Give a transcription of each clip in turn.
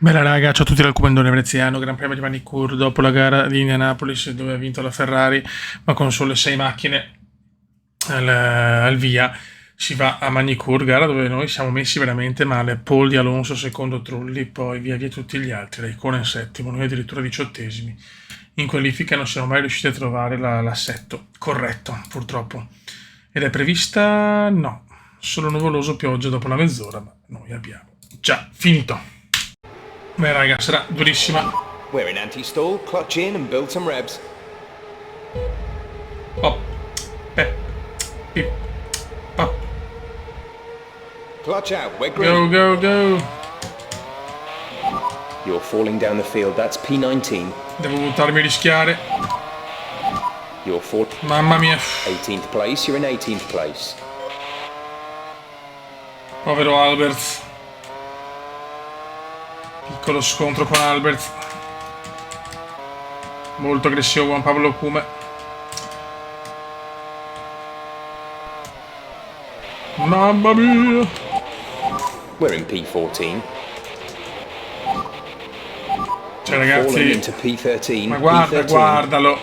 Bella raga, ciao a tutti dal Comandone Veneziano, Gran Premio di Manicur dopo la gara di Indianapolis dove ha vinto la Ferrari, ma con sole 6 macchine al via. Si va a Manicur, gara dove noi siamo messi veramente male. Paul di Alonso, secondo Trulli, poi via via tutti gli altri. Raikkonen settimo, noi addirittura 18esimi. In qualifica non siamo mai riusciti a trovare l'assetto corretto, purtroppo. Ed è prevista? No, solo nuvoloso pioggia dopo una mezz'ora, ma noi abbiamo già finito. Beh raga, sarà durissima. We're in anti-stall, clutch in and build some revs. Pop, pep, pip, pop. Clutch out, we're Go, green. go, go. You're falling down the field, that's P19. Devo buttarmi a rischiare. You're Mamma mia. 18th place, you're in 18th place. Povero Albert. Piccolo scontro con Albert. Molto aggressivo Juan Pablo Cume. Mamma mia. We're in P14. Cioè Falling ragazzi, into P13. ma guarda, P13. guardalo.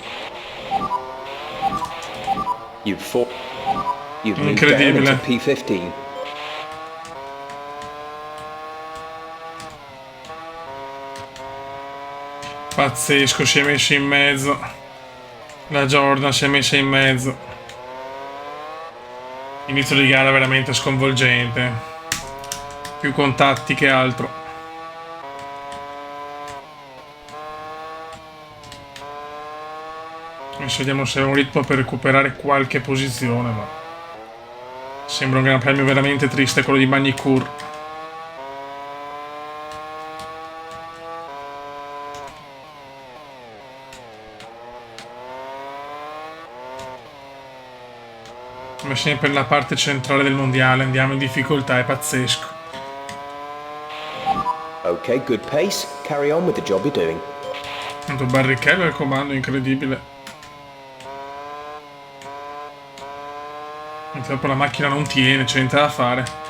You've moved down Incredibile. into P15. Pazzesco, si è messo in mezzo. La Jordan si è messa in mezzo. Inizio di gara veramente sconvolgente. Più contatti che altro. Adesso vediamo se è un ritmo per recuperare qualche posizione, ma sembra un gran premio veramente triste quello di Magny-Cours. Come sempre nella parte centrale del mondiale andiamo in difficoltà, è pazzesco. Okay, good pace. Carry on with the job you're doing. Tanto Barrichello al comando, incredibile. E dopo la macchina non tiene, c'è niente da fare.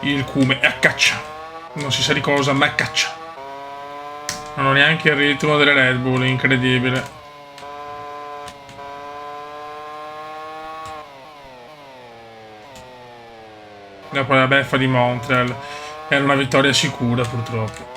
Il Cume è a caccia. Non si sa di cosa, ma è a caccia. Non ho neanche il ritmo delle Red Bull, incredibile. Dopo la beffa di Montreal era una vittoria sicura purtroppo.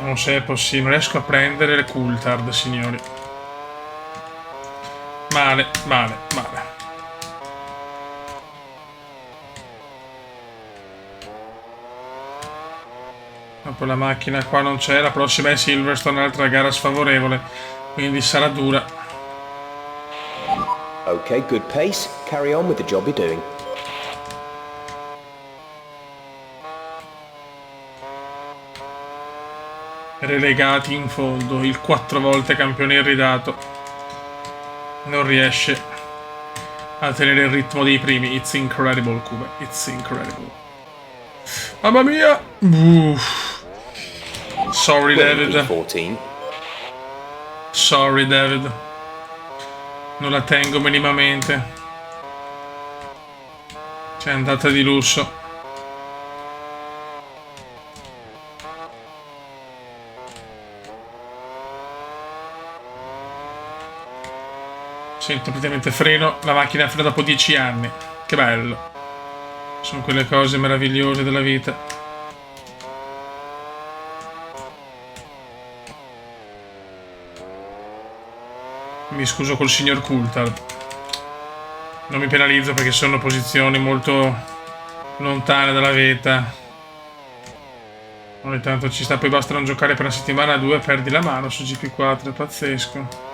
Non so se è possibile, non riesco a prendere le Coulthard, signori. Male, male, male. Dopo la macchina qua non c'è, la prossima è Silverstone, un'altra gara sfavorevole, quindi sarà dura. Okay, good pace. Carry on with the job you're doing. Relegati in fondo, il 4 volte campione irridato non riesce a tenere il ritmo dei primi. It's incredible, Cube, it's incredible. Mamma mia. Sorry David. P14. Sorry David. Non la tengo minimamente. C'è andata di lusso. Sento praticamente freno, la macchina frena dopo 10 anni. Che bello. Sono quelle cose meravigliose della vita. Mi scuso col signor Coulthard. Non mi penalizzo perché sono posizioni molto lontane dalla vetta. Ogni tanto ci sta, poi basta non giocare per una settimana o due e perdi la mano su GP4, è pazzesco.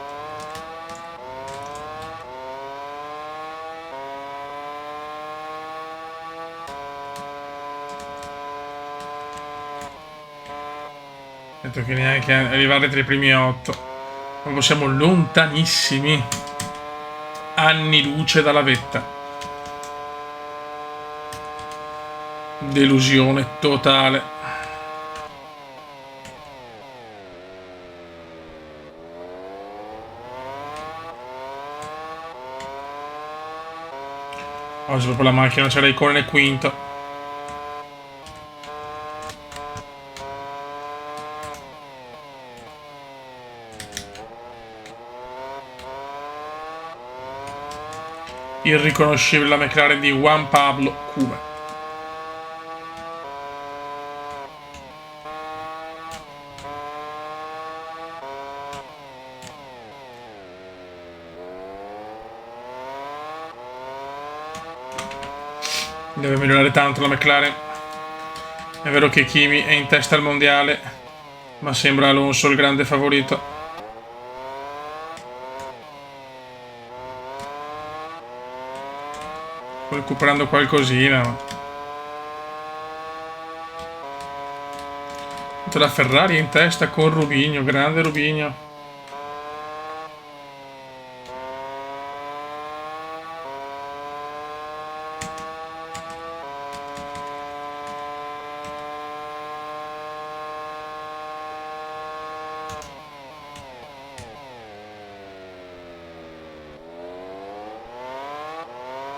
Detto che neanche arrivare tra i primi 8. Ma siamo lontanissimi. anni luce dalla vetta. Delusione totale. Oggi proprio la macchina c'era Raikkonen quinto. Irriconoscibile la McLaren di Juan Pablo Cuba. Deve migliorare tanto la McLaren. È vero che Kimi è in testa al mondiale, ma sembra Alonso il grande favorito. Recuperando qualcosina. La Ferrari è in testa con Rubinho, grande Rubinho.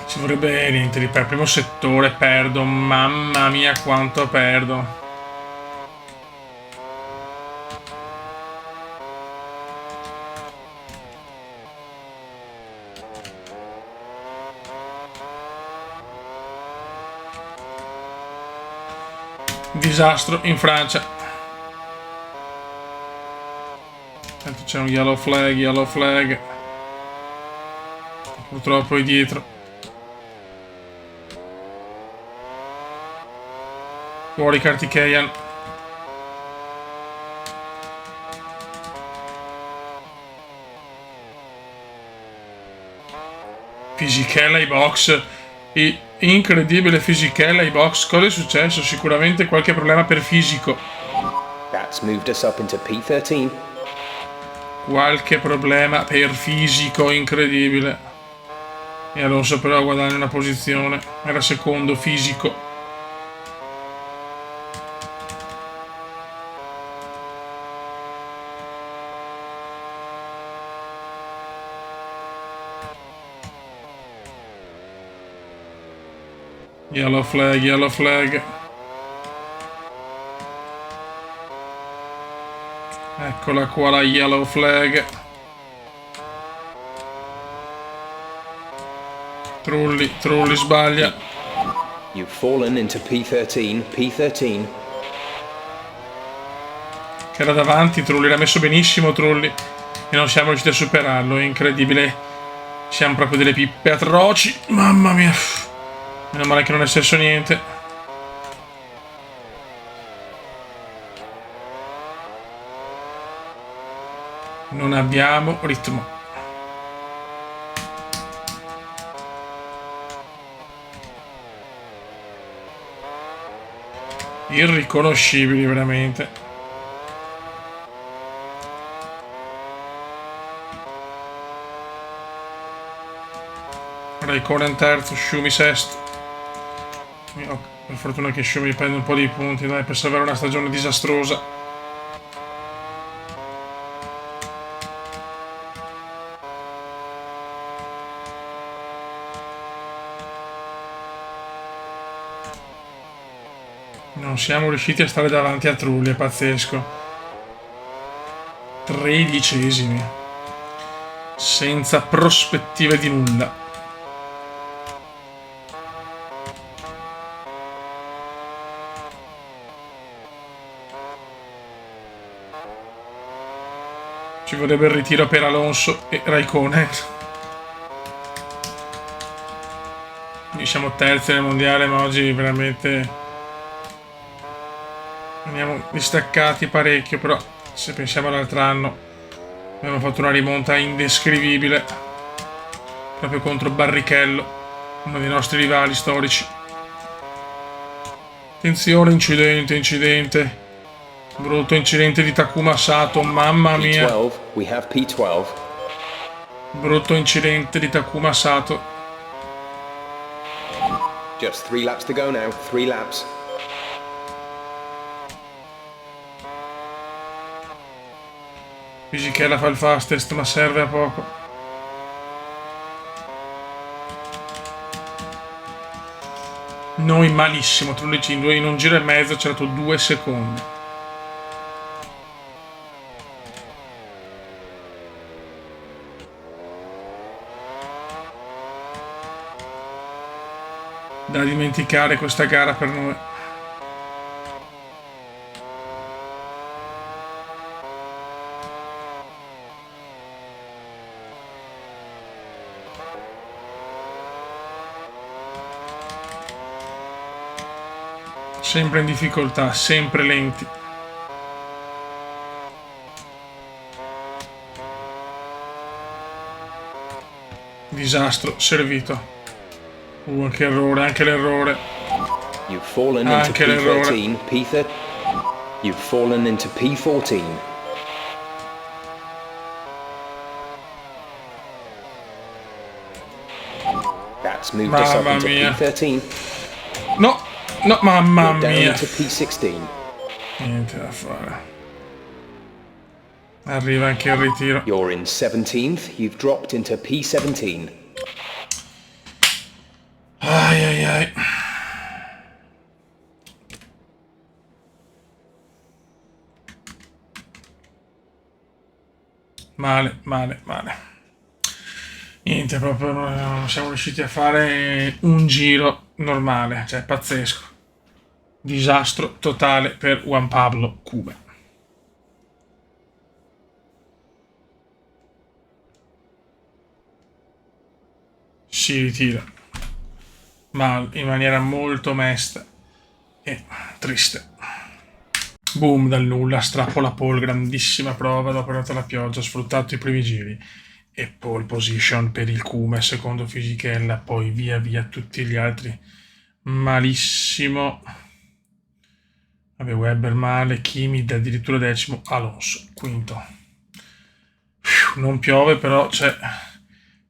Ci vorrebbe niente di per primo settore, perdo, mamma mia quanto perdo. Disastro in Francia. Tanto c'è un yellow flag. Purtroppo è dietro. Fuori Kartikeyan. Fisichella ai box. Incredibile Fisichella ai box. Cosa è successo? Sicuramente qualche problema per fisico. That's moved us up into P13. Qualche problema per fisico incredibile. E Alonso però guadagna una posizione. Era secondo fisico. Yellow flag. Eccola qua la yellow flag. Trulli sbaglia. You've fallen into P13. P13. Che era davanti Trulli, l'ha messo benissimo Trulli. E non siamo riusciti a superarlo, è incredibile. Siamo proprio delle pippe atroci. Mamma mia. Meno male che non è successo niente. Non abbiamo ritmo. Irriconoscibili veramente. Raikkonen terzo, Schumi sesto. Per fortuna che Schumi prende un po' di punti, dai, per salvare una stagione disastrosa. Non siamo riusciti a stare davanti a Trulli, è pazzesco. 13esimi. Senza prospettive di nulla. Ci vorrebbe il ritiro per Alonso e Raikkonen. Noi siamo terzi nel mondiale, ma oggi veramente veniamo distaccati parecchio. Però se pensiamo all'altro anno abbiamo fatto una rimonta indescrivibile proprio contro Barrichello, uno dei nostri rivali storici. Attenzione, incidente. Brutto incidente di Takuma Sato, mamma mia. P12. We have P12. Brutto incidente di Takuma Sato. Just 3 laps to go now. 3 laps. Fisichella fa il fastest, ma serve a poco. Noi malissimo, Trullici in un giro e mezzo c'era tu 2 secondi. Da dimenticare questa gara per noi. Sempre in difficoltà, sempre lenti. Disastro, servito. Anche errore, anche l'errore. You've fallen into Anche l'errore. P13, P13. You've fallen into P14. That's moved us up Mamma into mia. P13. No, no, mamma You're down mia. into P16. Niente da fare. Arriva anche il ritiro. You're in 17th. You've dropped into P17. Ai ai ai. Male, male, male. Niente, proprio non siamo riusciti a fare un giro normale, cioè pazzesco. Disastro totale per Juan Pablo Cuba. Si ritira, ma in maniera molto mesta e triste. Boom, dal nulla, strappo la pole, grandissima prova dopo la pioggia, sfruttato i primi giri. E pole position per il Cume, secondo Fisichella, poi via via tutti gli altri. Malissimo. Vabbè, Webber male, Kimi addirittura decimo, Alonso quinto. Non piove, però c'è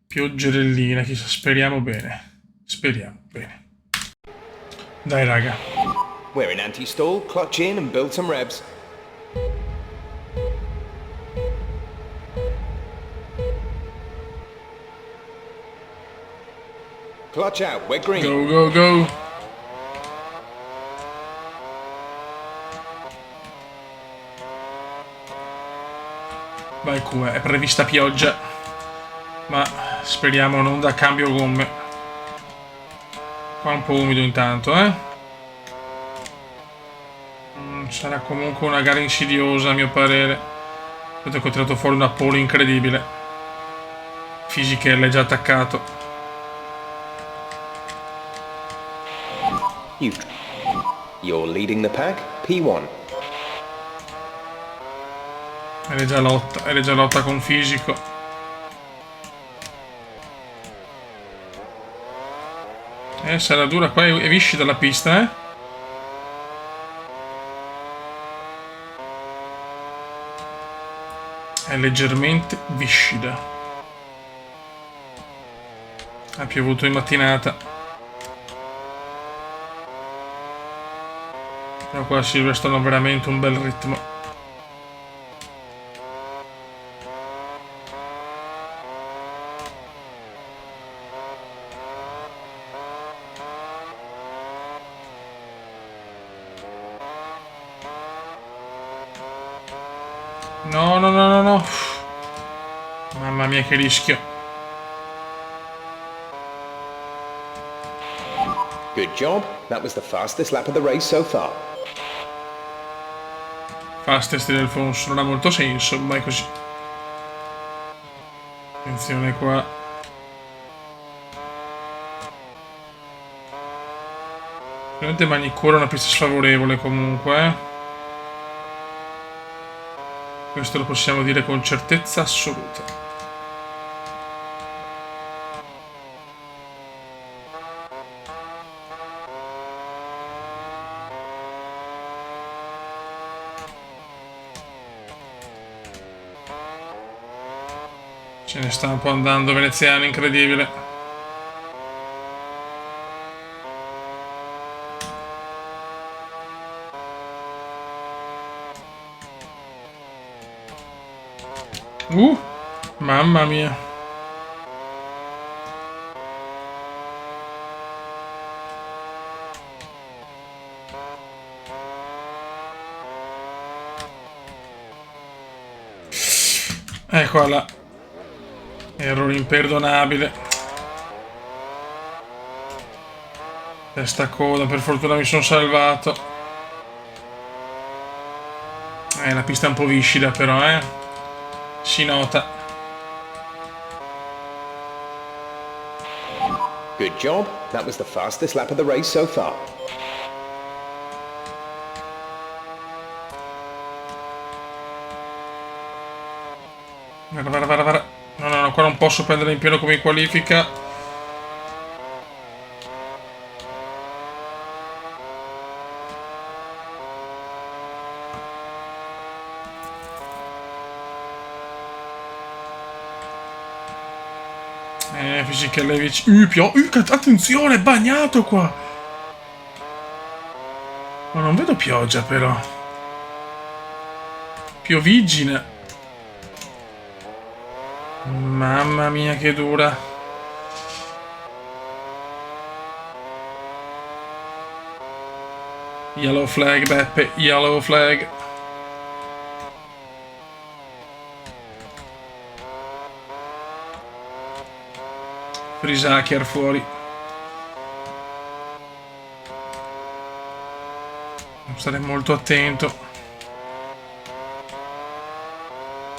pioggerellina, chissà, speriamo bene. Speriamo bene. Dai raga. We're in anti-stall. Clutch in and build some revs. Clutch out. We're green. Go, go, go. Vai Cume, è prevista pioggia, ma speriamo non da cambio gomme. Qua un po' umido intanto, sarà comunque una gara insidiosa a mio parere. Vedo che ho tirato fuori una pole incredibile. Fisichella è già attaccato. You're leading the pack. P1. È già lotta con Fisico. Sarà dura qua, è viscida la pista, È leggermente viscida. Ha piovuto in mattinata. Però qua si restano veramente un bel ritmo. No, no, no, no, no. Mamma mia che rischio. Good job. That was the fastest lap of the race so far. Fastest del Alfonso non ha molto senso, ma è così. Attenzione qua. Veramente Magnicura è una pista sfavorevole comunque, Questo lo possiamo dire con certezza assoluta. Ce ne sta un po' andando veneziano, incredibile. Mamma mia. Eccola là. Errore imperdonabile. Testa coda, per fortuna mi sono salvato. La pista è un po' viscida però, si nota. Good job. That was the fastest lap of the race so far. Guarda. No, qua non posso prendere in pieno come in qualifica. Fisichella attenzione, è bagnato qua. Ma non vedo pioggia però. Pioviggine. Mamma mia che dura. Yellow flag, Beppe, yellow flag. Frisacher fuori. Devo stare molto attento.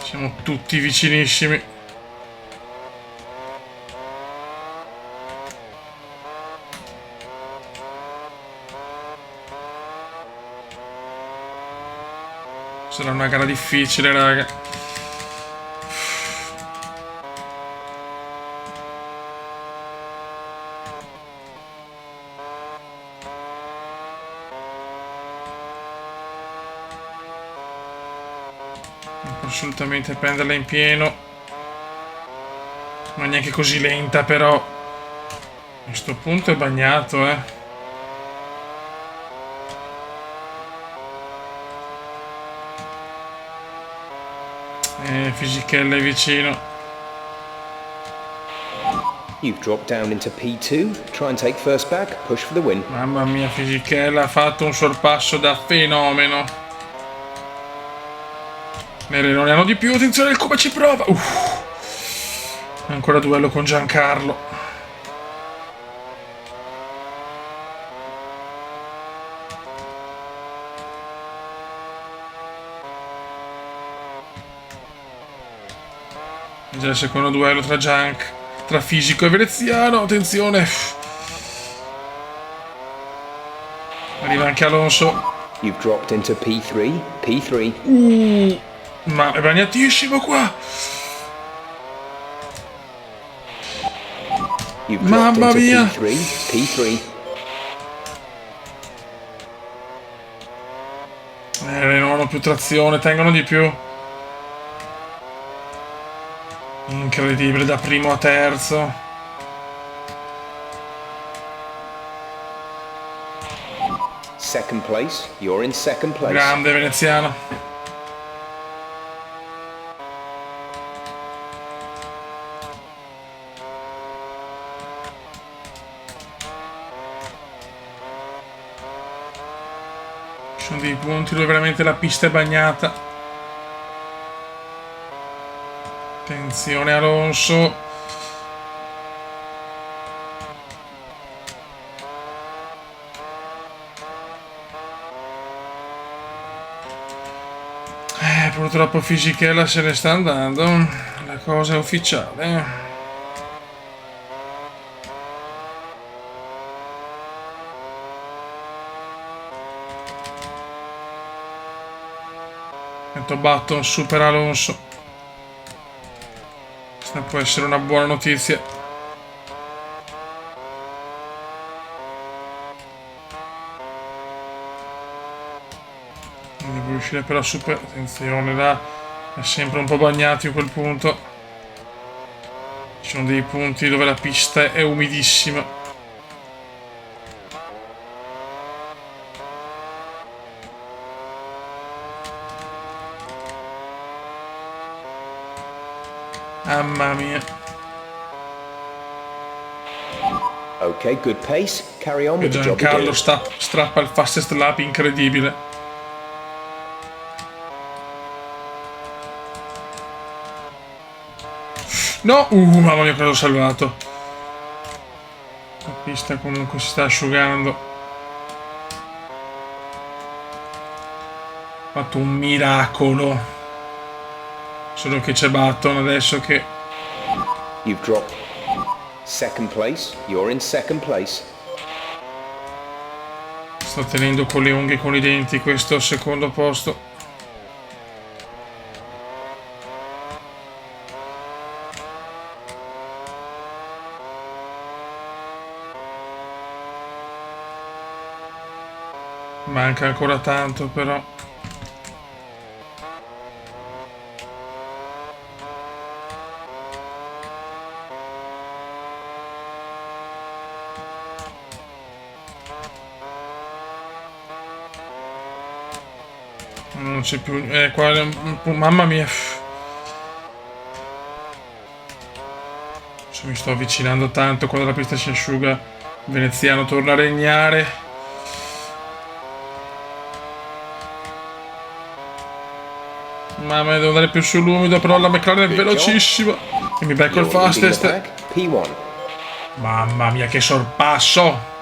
Siamo tutti vicinissimi. Sarà una gara difficile, raga. Assolutamente prenderla in pieno, non neanche così lenta però a questo punto è bagnato, Fisichella è vicino. You've dropped down into P2. Try and take first back. Push for the win. Mamma mia, Fisichella ha fatto un sorpasso da fenomeno. Nere non ne hanno di più, attenzione come ci prova. Ancora duello con Giancarlo. Già il secondo duello tra fisico e veneziano, attenzione. Arriva anche Alonso. You've dropped into P3. P3. Ma è bagnatissimo qua. Mamma mia. P3. Non hanno più trazione, tengono di più. Incredibile, da primo a terzo. Second place. You're in second place. Grande veneziano. Ci sono dei punti dove veramente la pista è bagnata. Attenzione Alonso. Purtroppo Fisichella se ne sta andando. La cosa è ufficiale. Button super Alonso. Questa può essere una buona notizia. Non devo riuscire però a super. Attenzione là. È sempre un po' bagnato in quel punto. Ci sono dei punti dove la pista è umidissima. Mamma mia. Okay, good pace. Carry on with the job you're Giancarlo doing. strappa il fastest lap incredibile. No! Mamma mia, cosa ho salvato. La pista comunque si sta asciugando. Ho fatto un miracolo. Solo che c'è Button adesso che... You've dropped second place. You're in second place. Sto tenendo con le unghie e con i denti questo secondo posto. Manca ancora tanto però. Non c'è più... qua... Mamma mia. Mi sto avvicinando tanto quando la pista si asciuga. Veneziano torna a regnare. Mamma mia, devo andare più sull'umido, però la McLaren è velocissima. E mi becco il You're leading the fastest. pack. P1. Mamma mia, che sorpasso!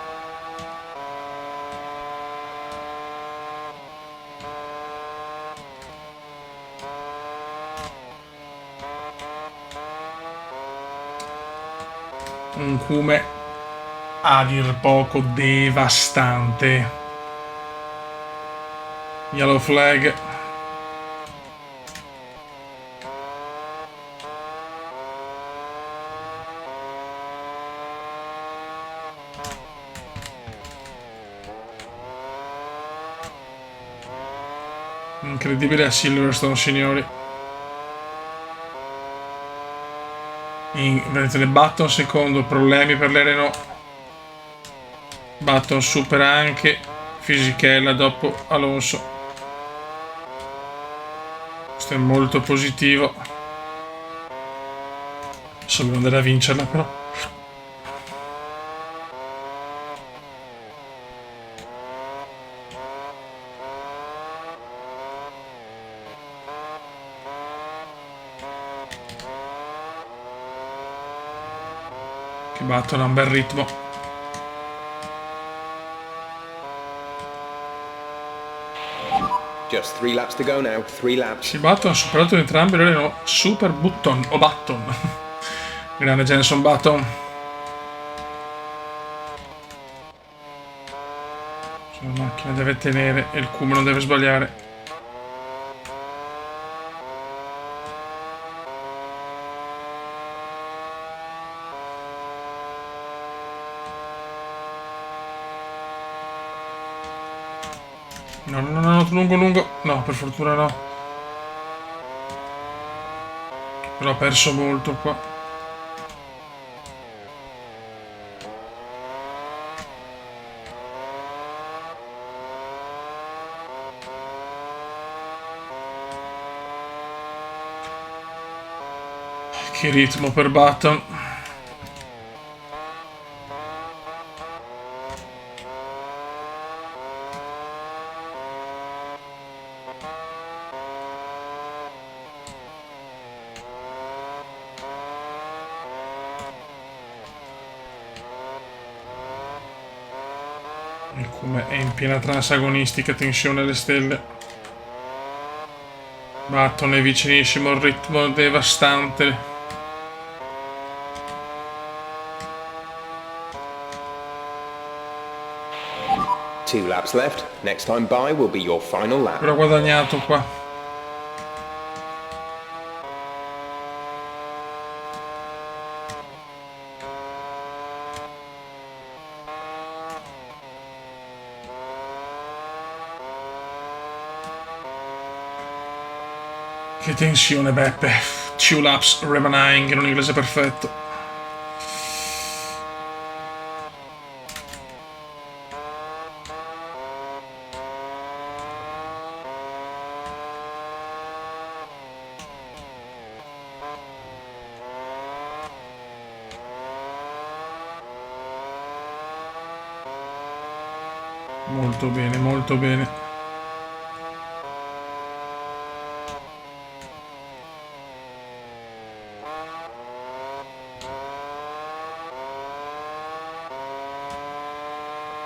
Un cume a dir poco devastante. Yellow flag. Incredibile a Silverstone, signori. Vedete le Button secondo, problemi per le Renault. Button supera anche Fisichella dopo Alonso. Questo è molto positivo. Adesso devo andare a vincerla però. Che Button ha un bel ritmo. Just 3 laps to go now. 3 laps. Si Button ha superato entrambe le Renault. Super Button o Button. Grande Jenson Button. La macchina deve tenere e il cume non deve sbagliare. No, no, no, no, lungo, lungo. No, per fortuna no. Però ho perso molto qua. Che ritmo per Button. Il cume è in piena transagonistica, tensione alle stelle. Button è vicinissimo, il ritmo è devastante. Two laps left. Next time by will be your final lap. Però ho guadagnato qua. Che tensione, Beppe. Two laps remaining in un inglese perfetto. Molto bene, molto bene.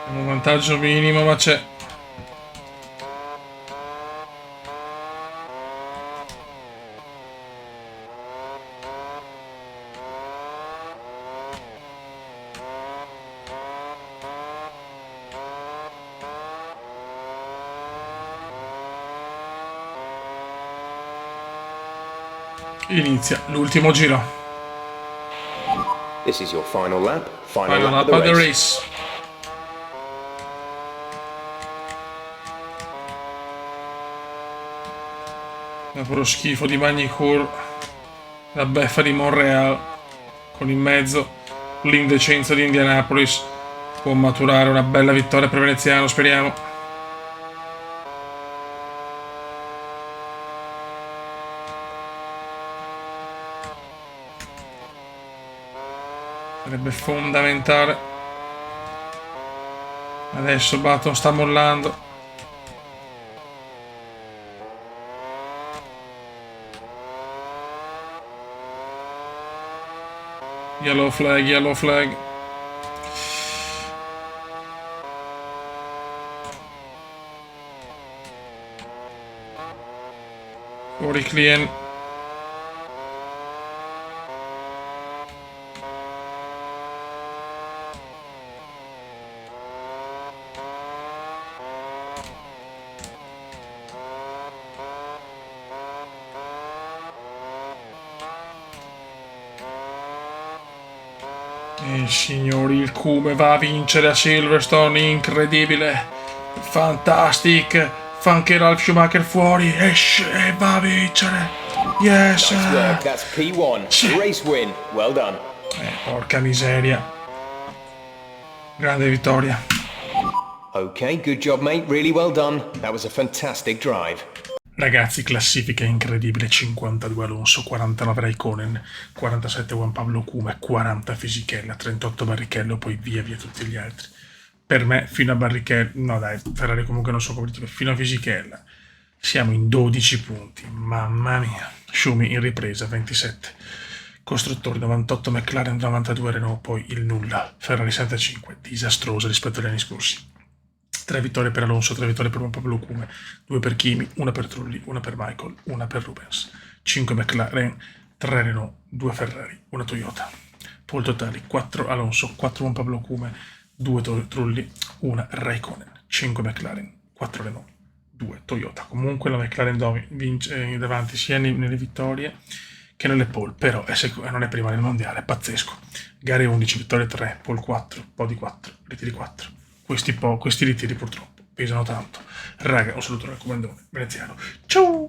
Abbiamo un vantaggio minimo, ma c'è. Inizia l'ultimo giro. This is your final lap. Final Final lap lap of of the the race. race. Dopo lo schifo di Magny-Cours, la beffa di Montreal, con in mezzo l'indecenza di Indianapolis, può maturare una bella vittoria per Veneziano, speriamo. Sarebbe fondamentale. Adesso Button sta mollando. Yellow flag, yellow flag. Fuori Client. E signori, il Cume va a vincere a Silverstone, incredibile, fantastic, anche Ralf Schumacher fuori, esce e va a vincere, yes, Nice work. That's P1. Race win. Well done. porca miseria, grande vittoria. Okay, good job, mate. Really well done. That was a fantastic drive. Ragazzi, classifica incredibile: 52 Alonso, 49 Raikkonen, 47 Juan Pablo Cume, 40 Fisichella, 38 Barrichello, poi via via tutti gli altri. Per me, fino a Barrichello, no dai, Ferrari comunque non so competitivo, fino a Fisichella siamo in 12 punti, mamma mia. Schumi in ripresa, 27. Costruttori 98, McLaren 92, Renault, poi il nulla, Ferrari 65, disastroso rispetto agli anni scorsi. 3 vittorie per Alonso, 3 vittorie per Juan Pablo Cume, 2 per Kimi, 1 per Trulli, 1 per Michael, 1 per Rubens, 5 McLaren, 3 Renault, 2 Ferrari, 1 Toyota. Pole totali 4 Alonso, 4 Juan Pablo Cume, 2 Trulli, 1 Raikkonen, 5 McLaren, 4 Renault, 2 Toyota. Comunque la McLaren vince davanti sia nelle vittorie che nelle pole, però non è prima nel mondiale, è pazzesco. Gare 11, vittorie 3, pole 4, podi 4, ritiri 4. Questi ritiri purtroppo pesano tanto. Raga, un saluto dal comandone veneziano. Ciao!